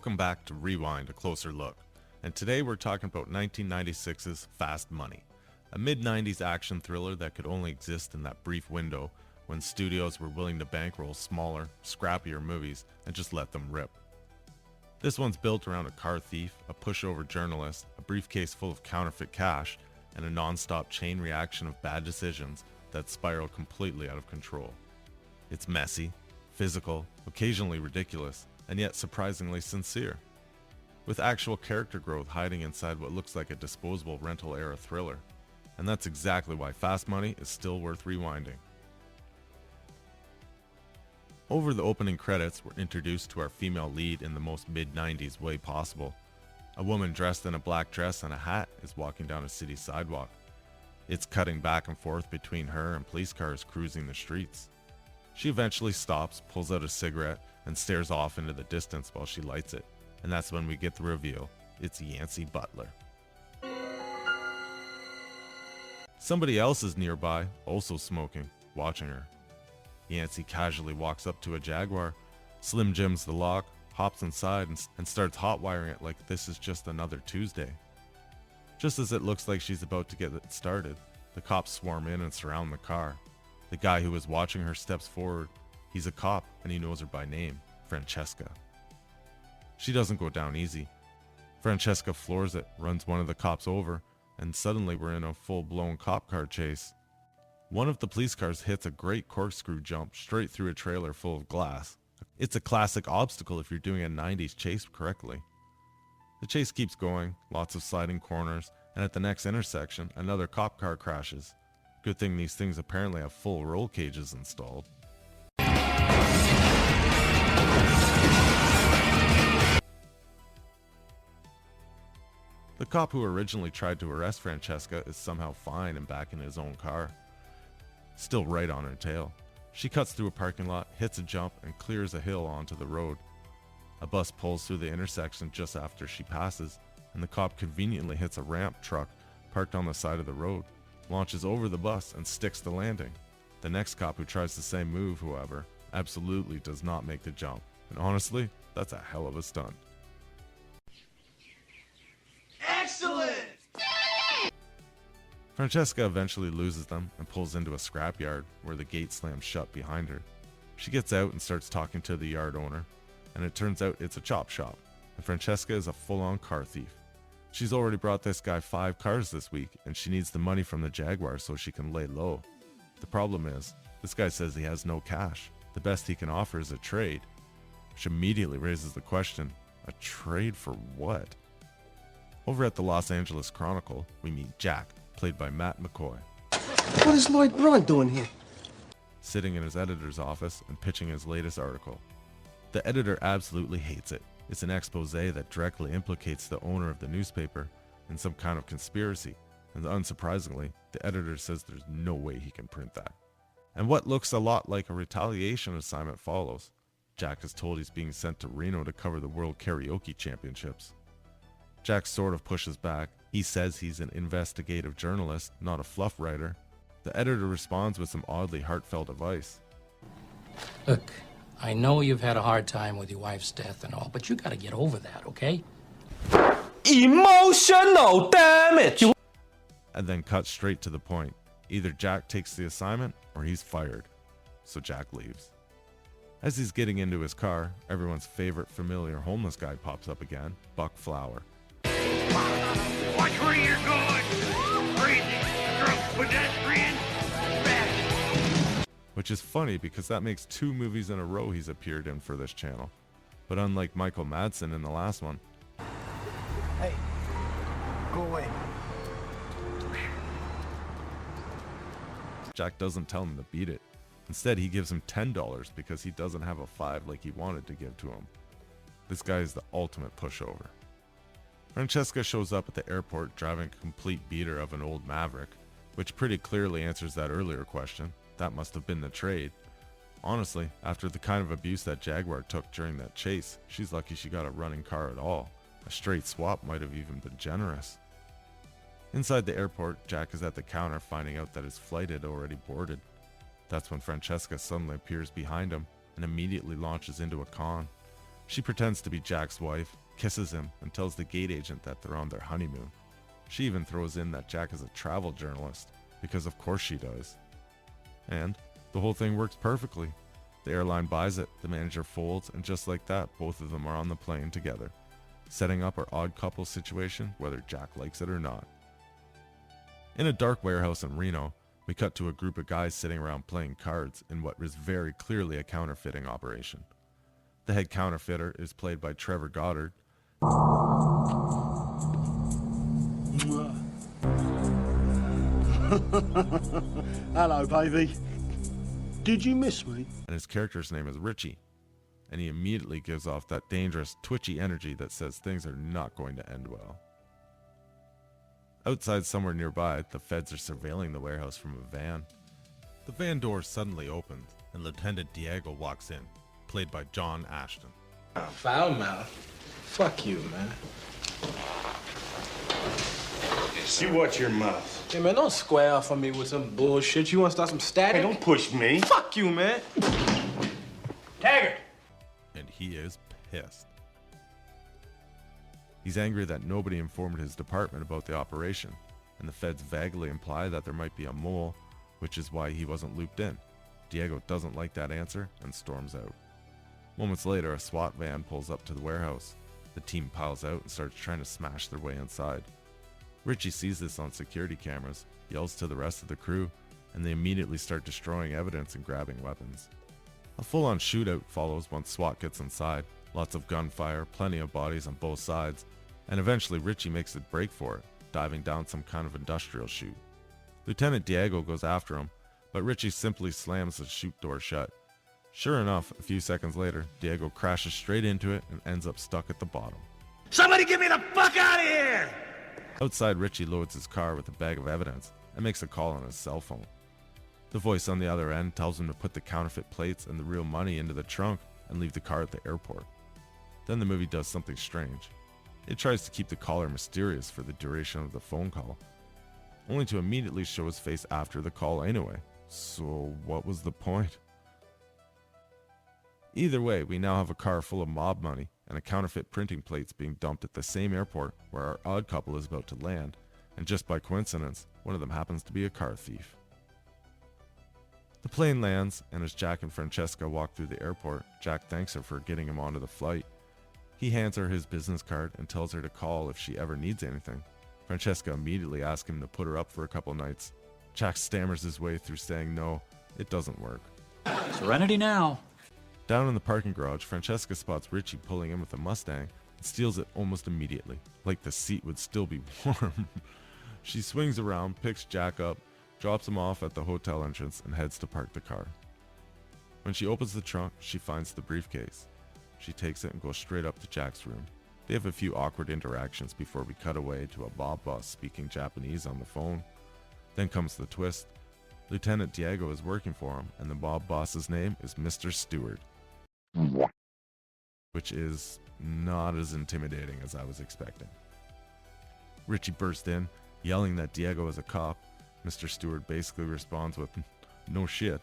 Welcome back to Rewind, a closer look. And today we're talking about 1996's Fast Money, a mid-90s action thriller that could only exist in that brief window when studios were willing to bankroll smaller, scrappier movies and just let them rip. This one's built around a car thief, a pushover journalist, a briefcase full of counterfeit cash, and a non-stop chain reaction of bad decisions that spiral completely out of control. It's messy, physical, occasionally ridiculous, and yet surprisingly sincere, with actual character growth hiding inside what looks like a disposable rental-era thriller. And that's exactly why Fast Money is still worth rewinding. Over the opening credits, we're introduced to our female lead in the most mid-90s way possible. A woman dressed in a black dress and a hat is walking down a city sidewalk. It's cutting back and forth between her and police cars cruising the streets. She eventually stops, pulls out a cigarette, and stares off into the distance while she lights it. And that's when we get the reveal. It's Yancey Butler. Somebody else is nearby, also smoking, watching her. Yancey casually walks up to a Jaguar, Slim Jims the lock, hops inside and starts hot-wiring it like this is just another Tuesday. Just as it looks like she's about to get it started, the cops swarm in and surround the car. The guy who was watching her steps forward. He's a cop and he knows her by name, Francesca. She doesn't go down easy. Francesca floors it, runs one of the cops over, and suddenly we're in a full-blown cop car chase. One of the police cars hits a great corkscrew jump straight through a trailer full of glass. It's a classic obstacle if you're doing a 90s chase correctly. The chase keeps going, lots of sliding corners, and at the next intersection, another cop car crashes. Good thing these things apparently have full roll cages installed. The cop who originally tried to arrest Francesca is somehow fine and back in his own car. Still right on her tail. She cuts through a parking lot, hits a jump, and clears a hill onto the road. A bus pulls through the intersection just after she passes, and the cop conveniently hits a ramp truck parked on the side of the road, launches over the bus, and sticks the landing. The next cop who tries the same move, however, absolutely does not make the jump. And honestly, that's a hell of a stunt. Excellent! Francesca eventually loses them and pulls into a scrapyard where the gate slams shut behind her. She gets out and starts talking to the yard owner, and it turns out it's a chop shop, and Francesca is a full-on car thief. She's already brought this guy 5 cars this week, and she needs the money from the Jaguar so she can lay low. The problem is, this guy says he has no cash. The best he can offer is a trade, which immediately raises the question, a trade for what? Over at the Los Angeles Chronicle, we meet Jack, played by Matt McCoy. What is Lloyd Braun doing here? Sitting in his editor's office and pitching his latest article. The editor absolutely hates it. It's an expose that directly implicates the owner of the newspaper in some kind of conspiracy, and unsurprisingly, the editor says there's no way he can print that. And what looks a lot like a retaliation assignment follows. Jack is told he's being sent to Reno to cover the World Karaoke Championships. Jack sort of pushes back. He says he's an investigative journalist, not a fluff writer. The editor responds with some oddly heartfelt advice. Look, I know you've had a hard time with your wife's death and all, but you gotta get over that, okay? Emotional damage! And then cuts straight to the point. Either Jack takes the assignment or he's fired. So Jack leaves. As he's getting into his car, everyone's favorite familiar homeless guy pops up again, Buck Flower. Watch where you're going! Crazy, drunk pedestrian, rat. Which is funny because that makes 2 movies in a row he's appeared in for this channel. But unlike Michael Madsen in the last one, Hey, go away. Jack doesn't tell him to beat it. Instead, he gives him $10 because he doesn't have a 5 like he wanted to give to him. This guy is the ultimate pushover. Francesca shows up at the airport driving a complete beater of an old Maverick, which pretty clearly answers that earlier question. That must have been the trade. Honestly, after the kind of abuse that Jaguar took during that chase, she's lucky she got a running car at all. A straight swap might have even been generous. Inside the airport, Jack is at the counter finding out that his flight had already boarded. That's when Francesca suddenly appears behind him and immediately launches into a con. She pretends to be Jack's wife, kisses him, and tells the gate agent that they're on their honeymoon. She even throws in that Jack is a travel journalist, because of course she does. And the whole thing works perfectly. The airline buys it, the manager folds, and just like that, both of them are on the plane together, setting up our odd couple situation whether Jack likes it or not. In a dark warehouse in Reno, we cut to a group of guys sitting around playing cards in what is very clearly a counterfeiting operation. The head counterfeiter is played by Trevor Goddard. Hello, baby. Did you miss me? And his character's name is Richie, and he immediately gives off that dangerous, twitchy energy that says things are not going to end well. Outside somewhere nearby, the feds are surveilling the warehouse from a van. The van door suddenly opens, and Lieutenant Diego walks in, played by John Ashton. Foul mouth. Fuck you, man. You watch your mouth. Hey, man, don't square off on me with some bullshit. You want to start some static? Hey, don't push me. Fuck you, man. Taggart! And he is pissed. He's angry that nobody informed his department about the operation, and the feds vaguely imply that there might be a mole, which is why he wasn't looped in. Diego doesn't like that answer and storms out. Moments later, a SWAT van pulls up to the warehouse. The team piles out and starts trying to smash their way inside. Richie sees this on security cameras, yells to the rest of the crew, and they immediately start destroying evidence and grabbing weapons. A full-on shootout follows once SWAT gets inside, lots of gunfire, plenty of bodies on both sides, and eventually Richie makes a break for it, diving down some kind of industrial chute. Lieutenant Diego goes after him, but Richie simply slams the chute door shut. Sure enough, a few seconds later, Diego crashes straight into it and ends up stuck at the bottom. Somebody get me the fuck out of here! Outside, Richie loads his car with a bag of evidence and makes a call on his cell phone. The voice on the other end tells him to put the counterfeit plates and the real money into the trunk and leave the car at the airport. Then the movie does something strange. It tries to keep the caller mysterious for the duration of the phone call, only to immediately show his face after the call anyway. So what was the point? Either way, we now have a car full of mob money and a counterfeit printing plates being dumped at the same airport where our odd couple is about to land, and just by coincidence, one of them happens to be a car thief. The plane lands, and as Jack and Francesca walk through the airport, Jack thanks her for getting him onto the flight. He hands her his business card and tells her to call if she ever needs anything. Francesca immediately asks him to put her up for a couple nights. Jack stammers his way through saying no, it doesn't work. Serenity now. Down in the parking garage, Francesca spots Richie pulling in with a Mustang and steals it almost immediately, like the seat would still be warm. She swings around, picks Jack up, drops him off at the hotel entrance, and heads to park the car. When she opens the trunk, she finds the briefcase. She takes it and goes straight up to Jack's room. They have a few awkward interactions before we cut away to a mob boss speaking Japanese on the phone. Then comes the twist. Lieutenant Diego is working for him, and the mob boss's name is Mr. Stewart, which is not as intimidating as I was expecting. Richie bursts in, yelling that Diego is a cop. Mr. Stewart basically responds with, "No shit,"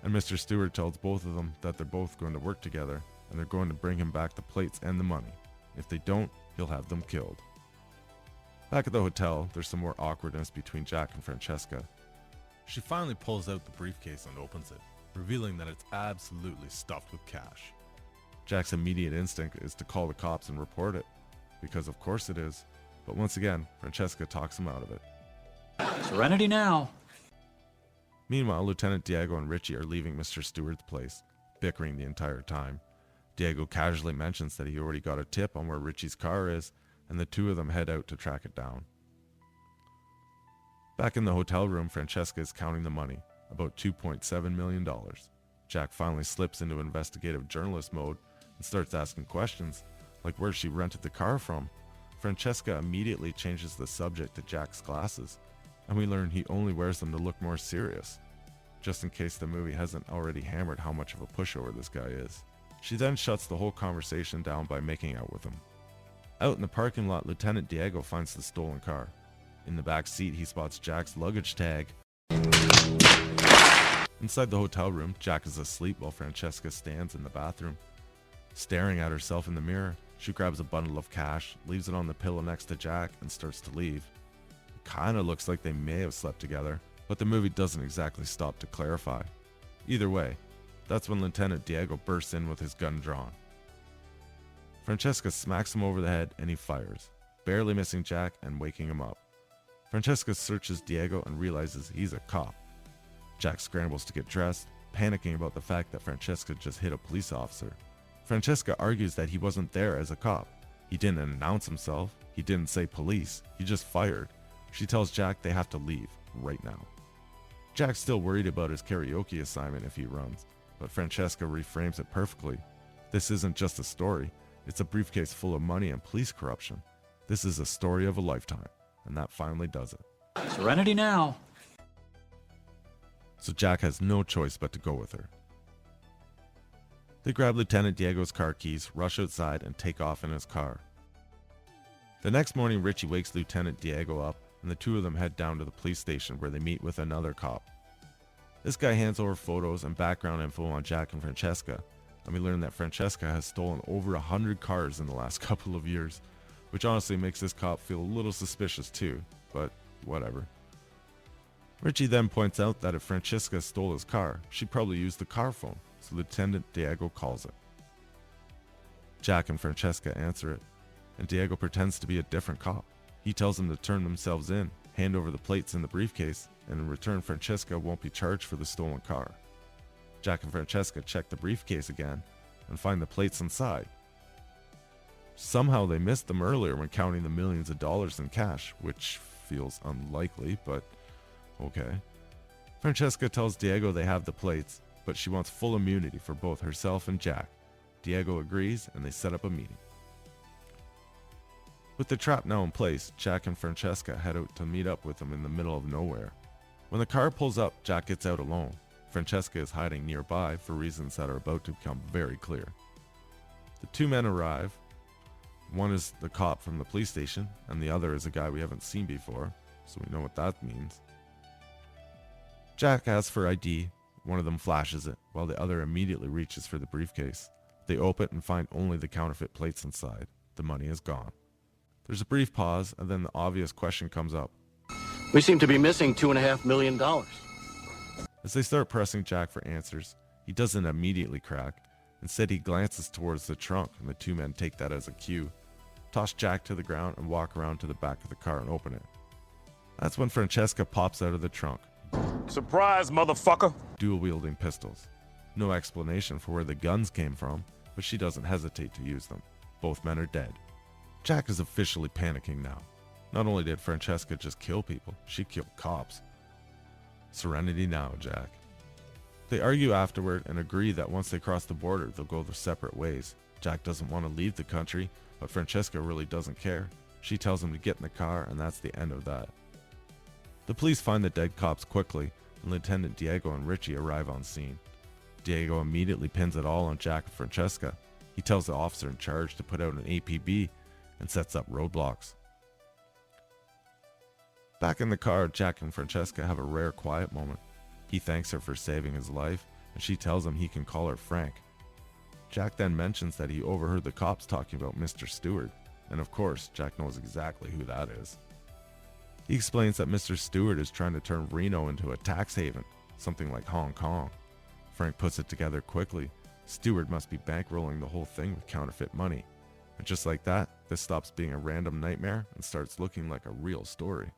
and Mr. Stewart tells both of them that they're both going to work together, and they're going to bring him back the plates and the money. If they don't, he'll have them killed. Back at the hotel, there's some more awkwardness between Jack and Francesca. She finally pulls out the briefcase and opens it, revealing that it's absolutely stuffed with cash. Jack's immediate instinct is to call the cops and report it, because of course it is, but once again, Francesca talks him out of it. Serenity now. Meanwhile, Lieutenant Diego and Richie are leaving Mr. Stewart's place, bickering the entire time. Diego casually mentions that he already got a tip on where Richie's car is, and the two of them head out to track it down. Back in the hotel room, Francesca is counting the money, about $2.7 million. Jack finally slips into investigative journalist mode and starts asking questions, like where she rented the car from. Francesca immediately changes the subject to Jack's glasses, and we learn he only wears them to look more serious, just in case the movie hasn't already hammered how much of a pushover this guy is. She then shuts the whole conversation down by making out with him. Out in the parking lot, Lieutenant Diego finds the stolen car. In the back seat, he spots Jack's luggage tag. Inside the hotel room, Jack is asleep while Francesca stands in the bathroom. Staring at herself in the mirror, she grabs a bundle of cash, leaves it on the pillow next to Jack, and starts to leave. It kinda looks like they may have slept together, but the movie doesn't exactly stop to clarify. Either way, that's when Lieutenant Diego bursts in with his gun drawn. Francesca smacks him over the head and he fires, barely missing Jack and waking him up. Francesca searches Diego and realizes he's a cop. Jack scrambles to get dressed, panicking about the fact that Francesca just hit a police officer. Francesca argues that he wasn't there as a cop. He didn't announce himself, he didn't say police, he just fired. She tells Jack they have to leave right now. Jack's still worried about his karaoke assignment if he runs, but Francesca reframes it perfectly. This isn't just a story, it's a briefcase full of money and police corruption. This is a story of a lifetime, and that finally does it. Serenity now. So Jack has no choice but to go with her. They grab Lieutenant Diego's car keys, rush outside, and take off in his car. The next morning, Richie wakes Lieutenant Diego up, and the two of them head down to the police station where they meet with another cop. This guy hands over photos and background info on Jack and Francesca, and we learn that Francesca has stolen over 100 cars in the last couple of years, which honestly makes this cop feel a little suspicious too, but whatever. Richie then points out that if Francesca stole his car, she probably used the car phone, so Lieutenant Diego calls it. Jack and Francesca answer it, and Diego pretends to be a different cop. He tells them to turn themselves in, hand over the plates in the briefcase, and in return Francesca won't be charged for the stolen car. Jack and Francesca check the briefcase again and find the plates inside. Somehow they missed them earlier when counting the millions of dollars in cash, which feels unlikely, but okay. Francesca tells Diego they have the plates, but she wants full immunity for both herself and Jack. Diego agrees and they set up a meeting. With the trap now in place, Jack and Francesca head out to meet up with him in the middle of nowhere. When the car pulls up, Jack gets out alone. Francesca is hiding nearby for reasons that are about to become very clear. The two men arrive. One is the cop from the police station, and the other is a guy we haven't seen before, so we know what that means. Jack asks for ID. One of them flashes it, while the other immediately reaches for the briefcase. They open it and find only the counterfeit plates inside. The money is gone. There's a brief pause, and then the obvious question comes up. We seem to be missing $2.5 million. As they start pressing Jack for answers, he doesn't immediately crack. Instead, he glances towards the trunk, and the two men take that as a cue, toss Jack to the ground, and walk around to the back of the car and open it. That's when Francesca pops out of the trunk. Surprise, motherfucker! Dual-wielding pistols. No explanation for where the guns came from, but she doesn't hesitate to use them. Both men are dead. Jack is officially panicking now. Not only did Francesca just kill people, she killed cops. Serenity now, Jack. They argue afterward and agree that once they cross the border, they'll go their separate ways. Jack doesn't want to leave the country, but Francesca really doesn't care. She tells him to get in the car, and that's the end of that. The police find the dead cops quickly, and Lieutenant Diego and Richie arrive on scene. Diego immediately pins it all on Jack and Francesca. He tells the officer in charge to put out an APB and sets up roadblocks. Back in the car, Jack and Francesca have a rare quiet moment. He thanks her for saving his life, and she tells him he can call her Frank. Jack then mentions that he overheard the cops talking about Mr. Stewart, and of course, Jack knows exactly who that is. He explains that Mr. Stewart is trying to turn Reno into a tax haven, something like Hong Kong. Frank puts it together quickly. Stewart must be bankrolling the whole thing with counterfeit money. And just like that, this stops being a random nightmare and starts looking like a real story.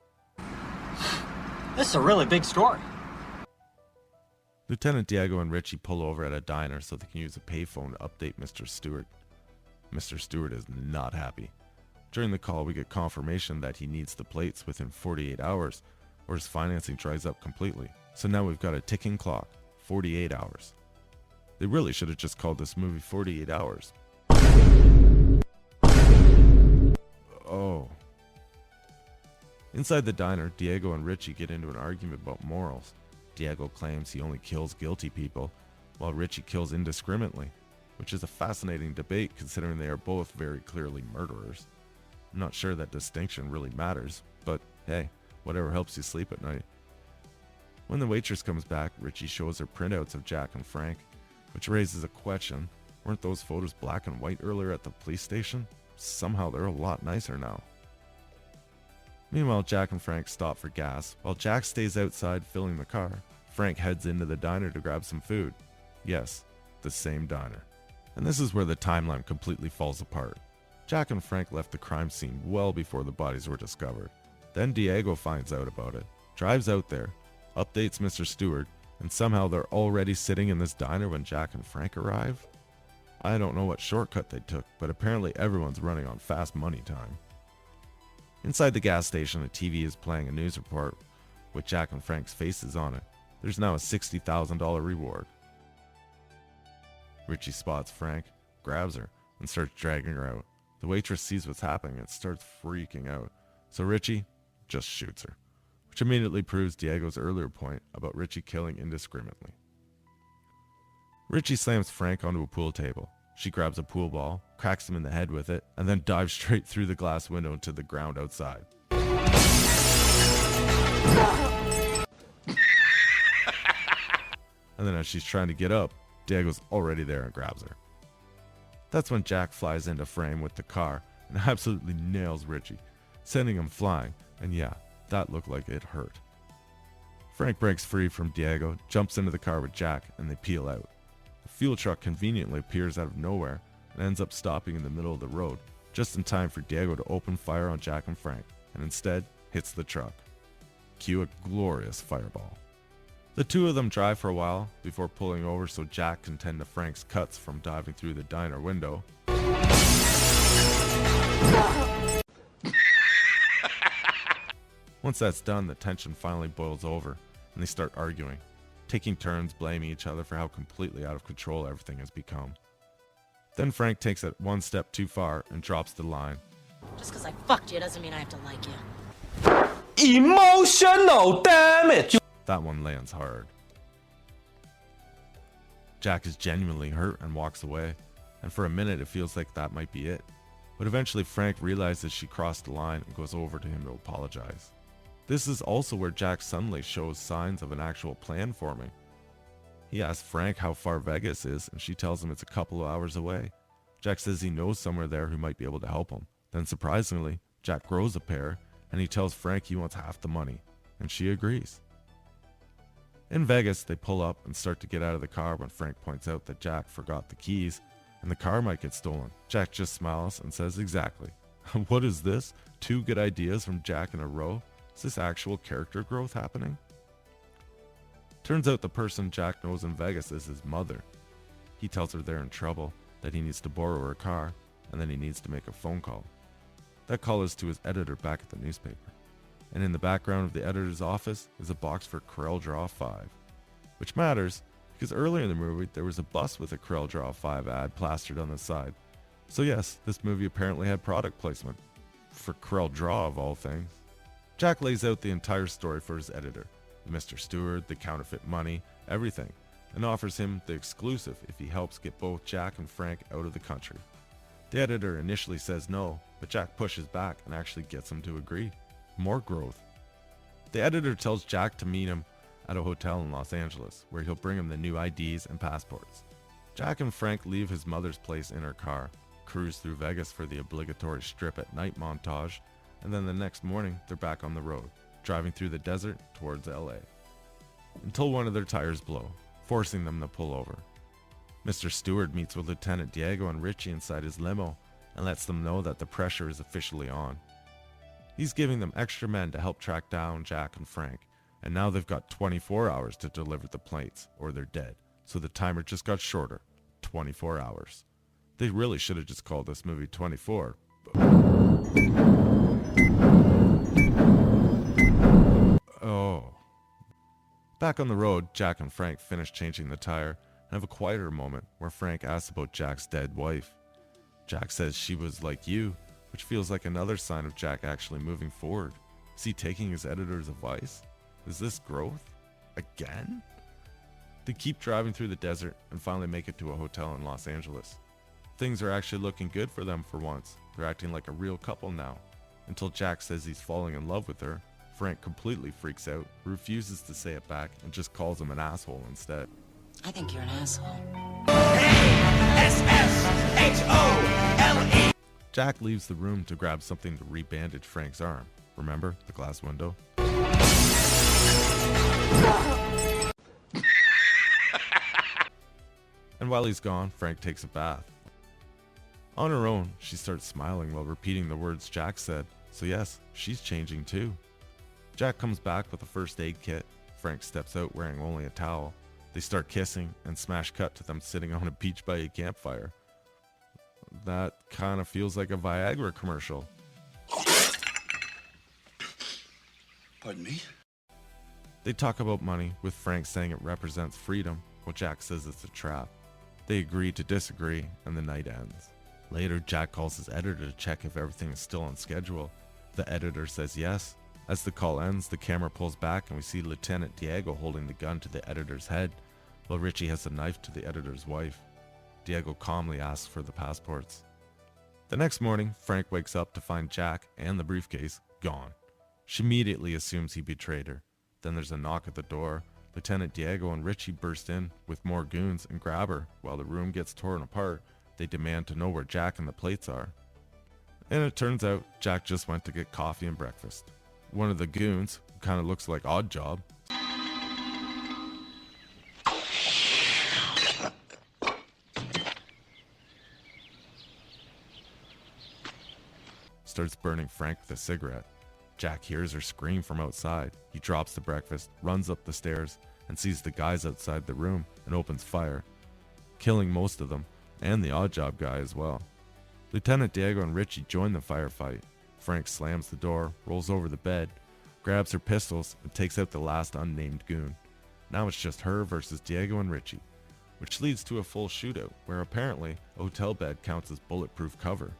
This is a really big story. Lieutenant Diego and Richie pull over at a diner so they can use a payphone to update Mr. Stewart. Mr. Stewart is not happy. During the call, we get confirmation that he needs the plates within 48 hours, or his financing dries up completely. So now we've got a ticking clock, 48 hours. They really should have just called this movie 48 Hours. Oh. Inside the diner, Diego and Richie get into an argument about morals. Diego claims he only kills guilty people, while Richie kills indiscriminately, which is a fascinating debate considering they are both very clearly murderers. I'm not sure that distinction really matters, but hey, whatever helps you sleep at night. When the waitress comes back, Richie shows her printouts of Jack and Frank, which raises a question. Weren't those photos black and white earlier at the police station? Somehow they're a lot nicer now. Meanwhile, Jack and Frank stop for gas. While Jack stays outside filling the car, Frank heads into the diner to grab some food. Yes, the same diner. And this is where the timeline completely falls apart. Jack and Frank left the crime scene well before the bodies were discovered. Then Diego finds out about it, drives out there, updates Mr. Stewart, and somehow they're already sitting in this diner when Jack and Frank arrive? I don't know what shortcut they took, but apparently everyone's running on fast money time. Inside the gas station, a TV is playing a news report with Jack and Frank's faces on it. There's now a $60,000 reward. Richie spots Frank, grabs her, and starts dragging her out. The waitress sees what's happening and starts freaking out, so Richie just shoots her, which immediately proves Diego's earlier point about Richie killing indiscriminately. Richie slams Frank onto a pool table. She grabs a pool ball, cracks him in the head with it, and then dives straight through the glass window into the ground outside. And then as she's trying to get up, Diego's already there and grabs her. That's when Jack flies into frame with the car and absolutely nails Richie, sending him flying, and yeah, that looked like it hurt. Frank breaks free from Diego, jumps into the car with Jack, and they peel out. A fuel truck conveniently appears out of nowhere and ends up stopping in the middle of the road, just in time for Diego to open fire on Jack and Frank, and instead hits the truck. Cue a glorious fireball. The two of them drive for a while before pulling over so Jack can tend to Frank's cuts from diving through the diner window. Once that's done, the tension finally boils over and they start arguing, taking turns blaming each other for how completely out of control everything has become. Then Frank takes it one step too far and drops the line. Just because I fucked you doesn't mean I have to like you. Emotional damage! That one lands hard. Jack is genuinely hurt and walks away, and for a minute it feels like that might be it. But eventually Frank realizes she crossed the line and goes over to him to apologize. This is also where Jack suddenly shows signs of an actual plan forming. He asks Frank how far Vegas is, and she tells him it's a couple of hours away. Jack says he knows somewhere there who might be able to help him. Then surprisingly, Jack grows a pair, and he tells Frank he wants half the money, and she agrees. In Vegas, they pull up and start to get out of the car when Frank points out that Jack forgot the keys, and the car might get stolen. Jack just smiles and says exactly. What is this? 2 good ideas from Jack in a row? Is this actual character growth happening? Turns out the person Jack knows in Vegas is his mother. He tells her they're in trouble, that he needs to borrow her car, and then he needs to make a phone call. That call is to his editor back at the newspaper. And in the background of the editor's office is a box for Corel Draw 5. Which matters, because earlier in the movie there was a bus with a Corel Draw 5 ad plastered on the side. So yes, this movie apparently had product placement. For Corel Draw of all things. Jack lays out the entire story for his editor, Mr. Stewart, the counterfeit money, everything, and offers him the exclusive if he helps get both Jack and Frank out of the country. The editor initially says no, but Jack pushes back and actually gets him to agree. More growth. The editor tells Jack to meet him at a hotel in Los Angeles, where he'll bring him the new IDs and passports. Jack and Frank leave his mother's place in her car, cruise through Vegas for the obligatory strip at night montage, and then the next morning they're back on the road, driving through the desert towards LA. Until one of their tires blow, forcing them to pull over. Mr. Stewart meets with Lieutenant Diego and Richie inside his limo and lets them know that the pressure is officially on. He's giving them extra men to help track down Jack and Frank, and now they've got 24 hours to deliver the plates, or they're dead. So the timer just got shorter, 24 hours. They really should have just called this movie 24. Oh. Back on the road, Jack and Frank finish changing the tire and have a quieter moment where Frank asks about Jack's dead wife. Jack says she was like you, which feels like another sign of Jack actually moving forward. Is he taking his editor's advice? Is this growth? Again? They keep driving through the desert and finally make it to a hotel in Los Angeles. Things are actually looking good for them for once. They're acting like a real couple now. Until Jack says he's falling in love with her, Frank completely freaks out, refuses to say it back, and just calls him an asshole instead. I think you're an asshole. S-S-H-O-L-E. Jack leaves the room to grab something to rebandage Frank's arm. Remember the glass window? And while he's gone, Frank takes a bath. On her own, she starts smiling while repeating the words Jack said, so yes, she's changing too. Jack comes back with a first aid kit. Frank steps out wearing only a towel. They start kissing and smash cut to them sitting on a beach by a campfire. That kind of feels like a Viagra commercial. Pardon me? They talk about money, with Frank saying it represents freedom, while Jack says it's a trap. They agree to disagree, and the night ends. Later, Jack calls his editor to check if everything is still on schedule. The editor says yes. As the call ends, the camera pulls back and we see Lieutenant Diego holding the gun to the editor's head, while Richie has a knife to the editor's wife. Diego calmly asks for the passports. The next morning, Frank wakes up to find Jack and the briefcase gone. She immediately assumes he betrayed her. Then there's a knock at the door. Lieutenant Diego and Richie burst in with more goons and grab her. While the room gets torn apart, they demand to know where Jack and the plates are. And it turns out Jack just went to get coffee and breakfast. One of the goons, who kind of looks like Oddjob, starts burning Frank with a cigarette. Jack hears her scream from outside. He drops the breakfast, runs up the stairs, and sees the guys outside the room and opens fire, killing most of them, and the Oddjob guy as well. Lieutenant Diego and Richie join the firefight. Frank slams the door, rolls over the bed, grabs her pistols, and takes out the last unnamed goon. Now it's just her versus Diego and Richie, which leads to a full shootout, where apparently a hotel bed counts as bulletproof cover.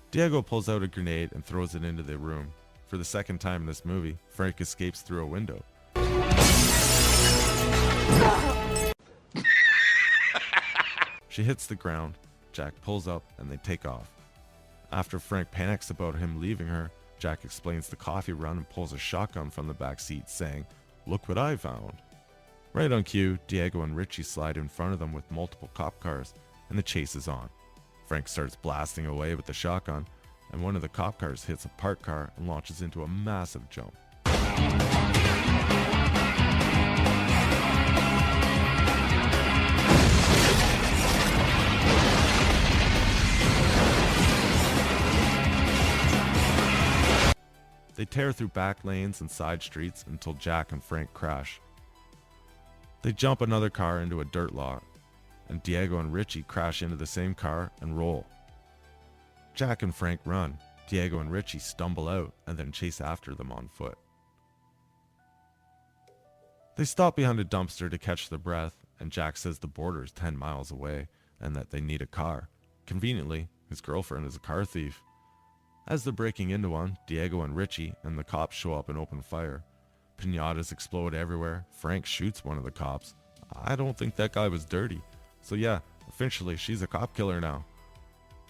Diego pulls out a grenade and throws it into the room. For the second time in this movie, Frank escapes through a window. She hits the ground, Jack pulls up, and they take off. After Frank panics about him leaving her, Jack explains the coffee run and pulls a shotgun from the back seat, saying, "Look what I found." Right on cue, Diego and Richie slide in front of them with multiple cop cars, and the chase is on. Frank starts blasting away with the shotgun, and one of the cop cars hits a parked car and launches into a massive jump. They tear through back lanes and side streets until Jack and Frank crash. They jump another car into a dirt lot, and Diego and Richie crash into the same car and roll. Jack and Frank run. Diego and Richie stumble out and then chase after them on foot. They stop behind a dumpster to catch their breath, and Jack says the border is 10 miles away and that they need a car. Conveniently, his girlfriend is a car thief. As they're breaking into one, Diego and Richie and the cops show up and open fire. Piñatas explode everywhere. Frank shoots one of the cops. I don't think that guy was dirty. So yeah, officially she's a cop killer now.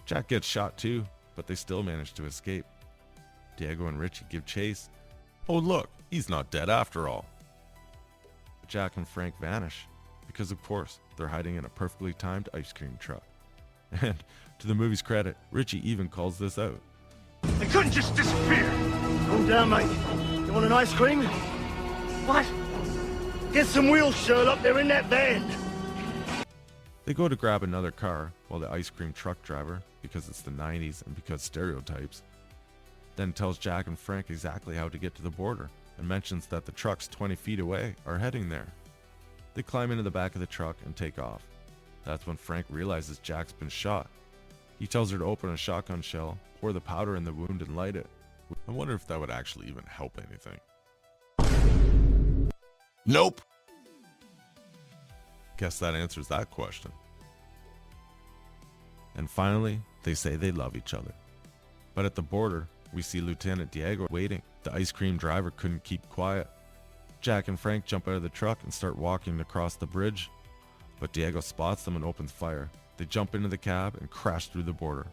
Jack gets shot too, but they still manage to escape. Diego and Richie give chase. Oh look, he's not dead after all. Jack and Frank vanish, because of course, they're hiding in a perfectly timed ice cream truck. And to the movie's credit, Richie even calls this out. They couldn't just disappear. Calm down, mate. You want an ice cream? What? Get some wheels, Sherlock. They're in that van. They go to grab another car, while the ice cream truck driver, because it's the 90s and because stereotypes, then tells Jack and Frank exactly how to get to the border and mentions that the trucks 20 feet away are heading there. They climb into the back of the truck and take off. That's when Frank realizes Jack's been shot. He tells her to open a shotgun shell, pour the powder in the wound, and light it. I wonder if that would actually even help anything. Nope. Guess that answers that question. And finally, they say they love each other. But at the border, we see Lieutenant Diego waiting. The ice cream driver couldn't keep quiet. Jack and Frank jump out of the truck and start walking across the bridge. But Diego spots them and opens fire. They jump into the cab and crash through the border.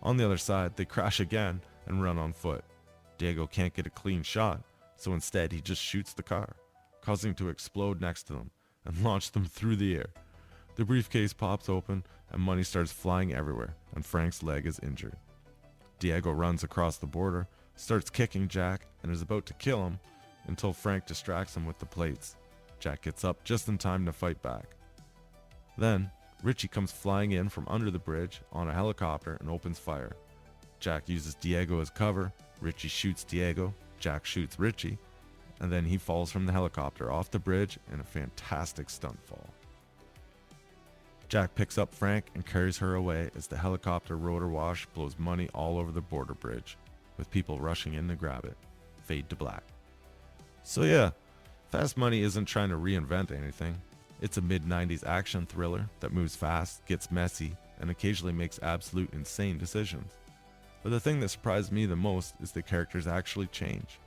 On the other side, they crash again and run on foot. Diego can't get a clean shot, so instead he just shoots the car. causing it to explode next to them and launch them through the air. The briefcase pops open and money starts flying everywhere, and Frank's leg is injured. Diego runs across the border, starts kicking Jack, and is about to kill him until Frank distracts him with the plates. Jack gets up just in time to fight back. Then, Richie comes flying in from under the bridge on a helicopter and opens fire. Jack uses Diego as cover, Richie shoots Diego, Jack shoots Richie, and then he falls from the helicopter off the bridge in a fantastic stunt fall. Jack picks up Frank and carries her away as the helicopter rotor wash blows money all over the border bridge, with people rushing in to grab it. Fade to black. So yeah, Fast Money isn't trying to reinvent anything. It's a mid-90s action thriller that moves fast, gets messy, and occasionally makes absolute insane decisions. But the thing that surprised me the most is the characters actually change.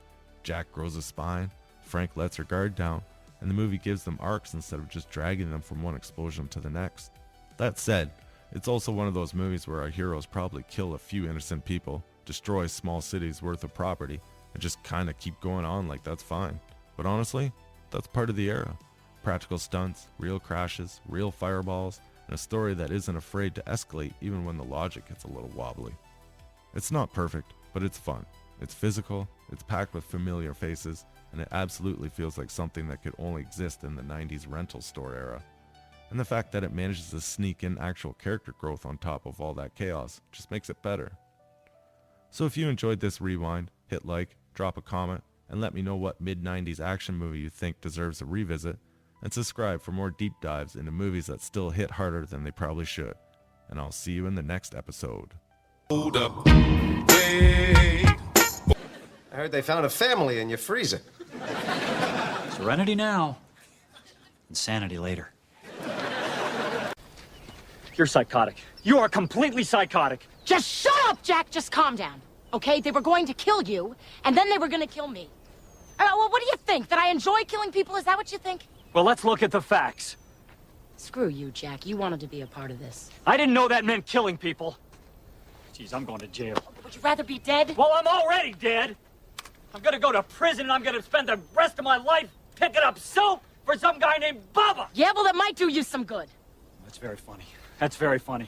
Jack grows a spine, Frank lets her guard down, and the movie gives them arcs instead of just dragging them from one explosion to the next. That said, it's also one of those movies where our heroes probably kill a few innocent people, destroy small cities worth of property, and just kinda keep going on like that's fine. But honestly, that's part of the era. Practical stunts, real crashes, real fireballs, and a story that isn't afraid to escalate even when the logic gets a little wobbly. It's not perfect, but it's fun. It's physical, it's packed with familiar faces, and it absolutely feels like something that could only exist in the 90s rental store era. And the fact that it manages to sneak in actual character growth on top of all that chaos just makes it better. So if you enjoyed this rewind, hit like, drop a comment, and let me know what mid-90s action movie you think deserves a revisit, and subscribe for more deep dives into movies that still hit harder than they probably should. And I'll see you in the next episode. Hold up. Wait. I heard they found a family in your freezer. Serenity now. Insanity later. You're psychotic. You are completely psychotic. Just shut up, Jack! Just calm down. Okay? They were going to kill you, and then they were gonna kill me. Well, what do you think? That I enjoy killing people? Is that what you think? Well, let's look at the facts. Screw you, Jack. You wanted to be a part of this. I didn't know that meant killing people. Jeez, I'm going to jail. Would you rather be dead? Well, I'm already dead. I'm gonna go to prison and I'm gonna spend the rest of my life picking up soap for some guy named Bubba. Yeah, well, that might do you some good. That's very funny. That's very funny.